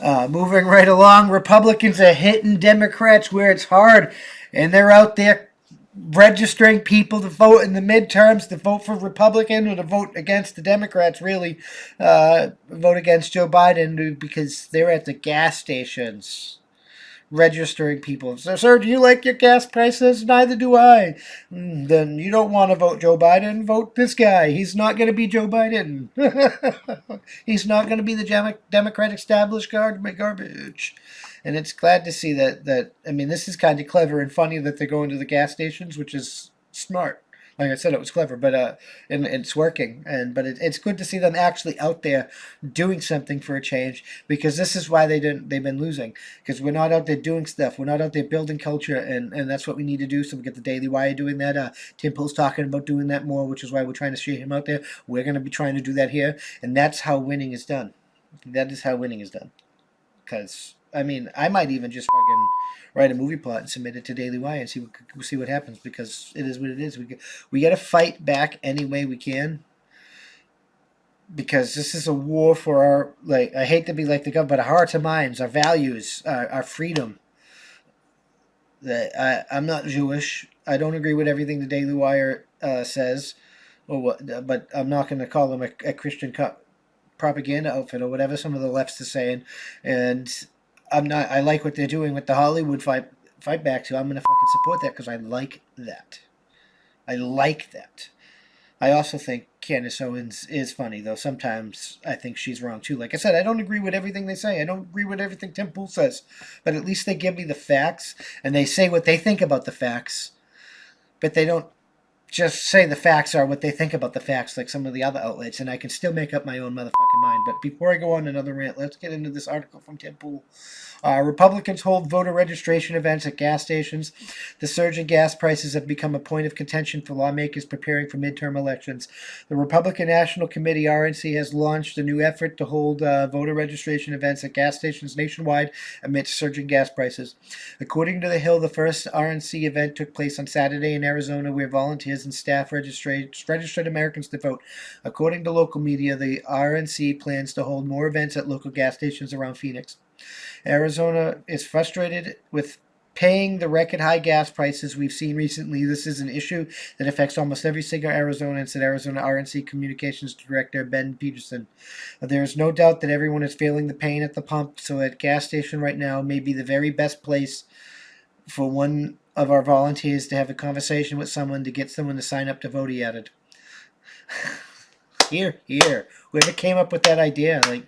Moving right along, Republicans are hitting Democrats where it's hard, and they're out there registering people to vote in the midterms, to vote for Republican or to vote against the Democrats, really, vote against Joe Biden because they're at the gas stations registering people. So, sir, do you like your gas prices? Neither do I. Then you don't want to vote Joe Biden. Vote this guy. He's not going to be Joe Biden. He's not going to be the Democrat established garbage. And it's glad to see that. I mean, this is kind of clever and funny that they're going to the gas stations, which is smart. Like I said, it was clever, but and it's working. It's good to see them actually out there doing something for a change, because this is why they've been losing, because we're not out there doing stuff. We're not out there building culture, and that's what we need to do. So we get the Daily Wire doing that. Tim Pool's talking about doing that more, which is why we're trying to see him out there. We're going to be trying to do that here, and that's how winning is done. That is how winning is done. Because I mean, I might even just fucking write a movie plot and submit it to Daily Wire and see what happens, because it is what it is. We got to fight back any way we can, because this is a war for our, like, I hate to be like the government, but our hearts and minds, our values, our freedom. I'm not Jewish. I don't agree with everything the Daily Wire says, or what, but I'm not going to call them a Christian propaganda outfit or whatever some of the lefts are saying, and I'm not. I like what they're doing with the Hollywood fight back, so I'm going to fucking support that because I like that. I like that. I also think Candace Owens is funny, though sometimes I think she's wrong too. Like I said, I don't agree with everything they say. I don't agree with everything Tim Pool says, but at least they give me the facts and they say what they think about the facts, but they don't just say the facts are what they think about the facts like some of the other outlets, and I can still make up my own motherfucking mind. But before I go on another rant, let's get into this article from Tim Pool. Republicans hold voter registration events at gas stations. The surge in gas prices have become a point of contention for lawmakers preparing for midterm elections. The Republican National Committee, RNC, has launched a new effort to hold voter registration events at gas stations nationwide amidst surging gas prices. According to The Hill, the first RNC event took place on Saturday in Arizona, where volunteers and staff registered Americans to vote. According to local media, the RNC plans to hold more events at local gas stations around Phoenix. Arizona is frustrated with paying the record high gas prices we've seen recently. This is an issue that affects almost every single Arizonan, said Arizona RNC Communications Director Ben Peterson. There is no doubt that everyone is feeling the pain at the pump, so at gas station right now may be the very best place for one of our volunteers to have a conversation with someone to get someone to sign up to vote, he added. Here. Whoever came up with that idea, like,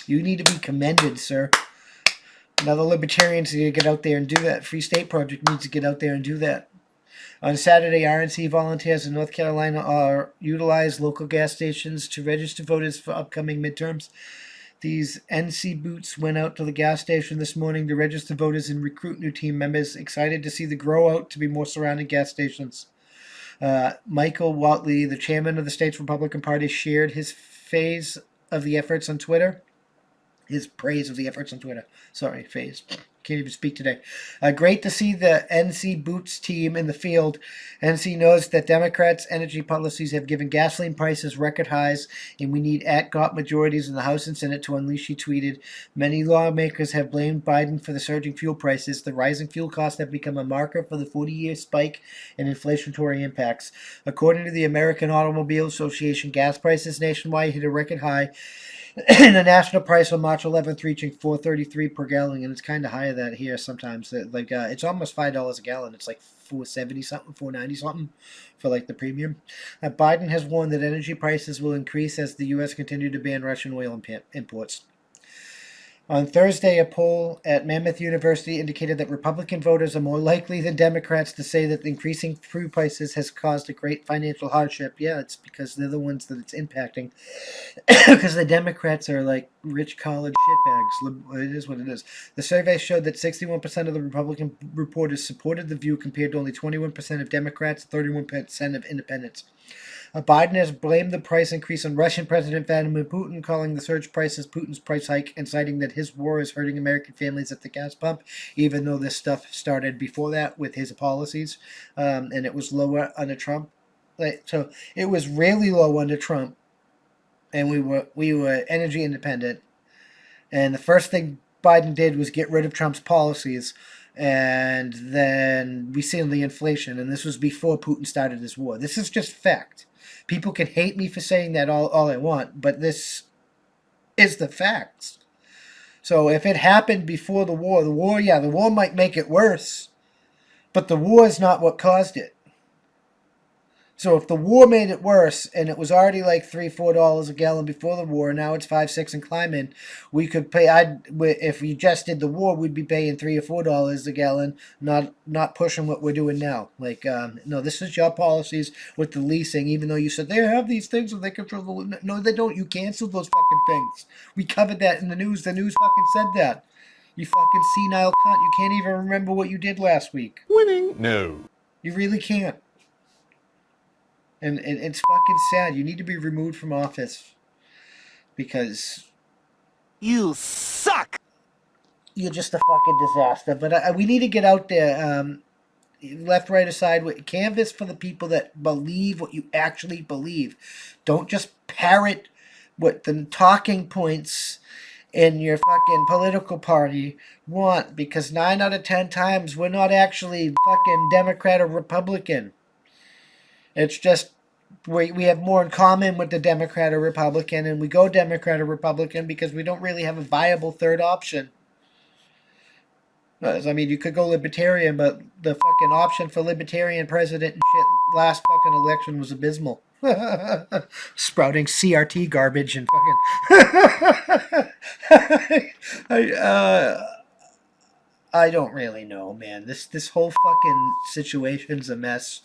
you need to be commended, sir. Another libertarians need to get out there and do that. Free State Project needs to get out there and do that. On Saturday, RNC volunteers in North Carolina utilize local gas stations to register voters for upcoming midterms. These NC boots went out to the gas station this morning to register voters and recruit new team members, excited to see the grow out to be more surrounding gas stations. Michael Whatley, the chairman of the state's Republican Party, shared his phase of the efforts on Twitter. His praise of the efforts on Twitter. Sorry, phase. Can't even speak today. Great to see the NC Boots team in the field. NC knows that Democrats' energy policies have given gasoline prices record highs, and we need at-GOP majorities in the House and Senate to unleash, he tweeted. Many lawmakers have blamed Biden for the surging fuel prices. The rising fuel costs have become a marker for the 40-year spike in inflationary impacts. According to the American Automobile Association, gas prices nationwide hit a record high and the national price on March 11th reaching $4.33 per gallon, and it's kind of higher than here sometimes. It's almost $5 a gallon. It's like $4.70 something, $4.90 something for like the premium. Biden has warned that energy prices will increase as the U.S. continue to ban Russian oil imports. On Thursday, a poll at Mammoth University indicated that Republican voters are more likely than Democrats to say that increasing food prices has caused a great financial hardship. Yeah, it's because they're the ones that it's impacting. Because the Democrats are like rich college shitbags. It is what it is. The survey showed that 61% of the Republican reporters supported the view compared to only 21% of Democrats, 31% of independents. Biden has blamed the price increase on Russian President Vladimir Putin, calling the surge prices Putin's price hike and citing that his war is hurting American families at the gas pump, even though this stuff started before that with his policies, and it was lower under Trump. So it was really low under Trump, and we were energy independent, And the first thing Biden did was get rid of Trump's policies. And then we see the inflation. And this was before Putin started his war. This is just fact. People can hate me for saying that all I want, but this is the facts. So if it happened before the war, the war might make it worse, but the war is not what caused it. So if the war made it worse, and it was already like $3-4 a gallon before the war, now it's 5-6 and climbing, we could pay. If we just did the war, we'd be paying $3 or $4 a gallon, not pushing what we're doing now. Like no, this is your policies with the leasing. Even though you said they have these things and they control the no, they don't. You canceled those fucking things. We covered that in the news. The news fucking said that. You fucking senile cunt. You can't even remember what you did last week. Winning? No. You really can't. And it's fucking sad. You need to be removed from office because You suck! you're just a fucking disaster. But we need to get out there, left, right, or sideways. Canvas for the people that believe what you actually believe. Don't just parrot what the talking points in your fucking political party want, because 9 out of 10 times we're not actually fucking Democrat or Republican. It's just we have more in common with the Democrat or Republican, and we go Democrat or Republican because we don't really have a viable third option. I mean, you could go Libertarian, but the fucking option for Libertarian president and shit last fucking election was abysmal. Sprouting CRT garbage and fucking... I don't really know, man. This whole fucking situation's a mess.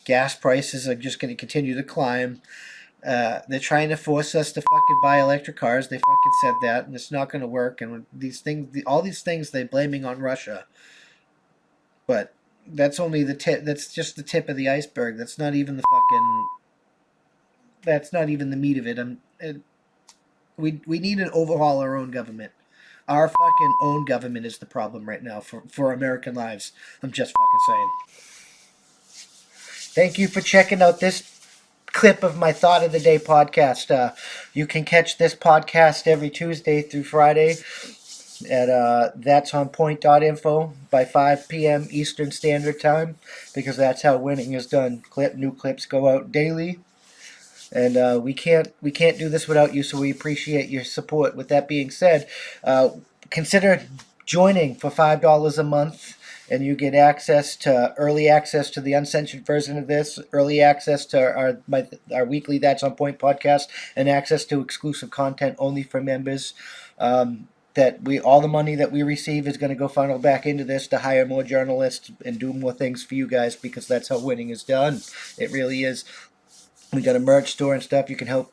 Gas prices are just going to continue to climb. They're trying to force us to fucking buy electric cars. They fucking said that, and it's not going to work. And these things, all these things, they're blaming on Russia. But that's only the tip. That's just the tip of the iceberg. That's not even the fucking. That's not even the meat of it. We need to overhaul our own government. Our fucking own government is the problem right now for American lives. I'm just fucking saying. Thank you for checking out this clip of my Thought of the Day podcast. You can catch this podcast every Tuesday through Friday at that'sonpoint.info by 5 p.m. Eastern Standard Time, because that's how winning is done. New clips go out daily. And we can't do this without you, so we appreciate your support. With that being said, consider joining for $5 a month, and you get early access to the uncensored version of this, early access to our weekly That's On Point podcast, and access to exclusive content only for members. All the money that we receive is going to go funnel back into this to hire more journalists and do more things for you guys, because that's how winning is done. It really is. We got a merch store and stuff. You can help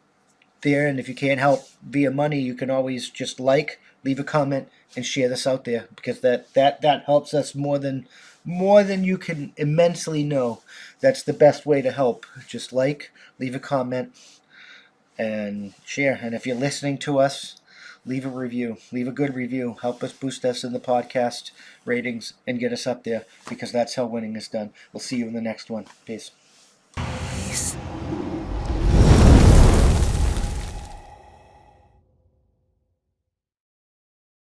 there, and if you can't help via money, you can always just leave a comment, and share this out there, because that helps us more than you can immensely know. That's the best way to help. Just leave a comment, and share. And if you're listening to us, leave a review. Leave a good review. Help us boost us in the podcast ratings and get us up there, because that's how winning is done. We'll see you in the next one. Peace.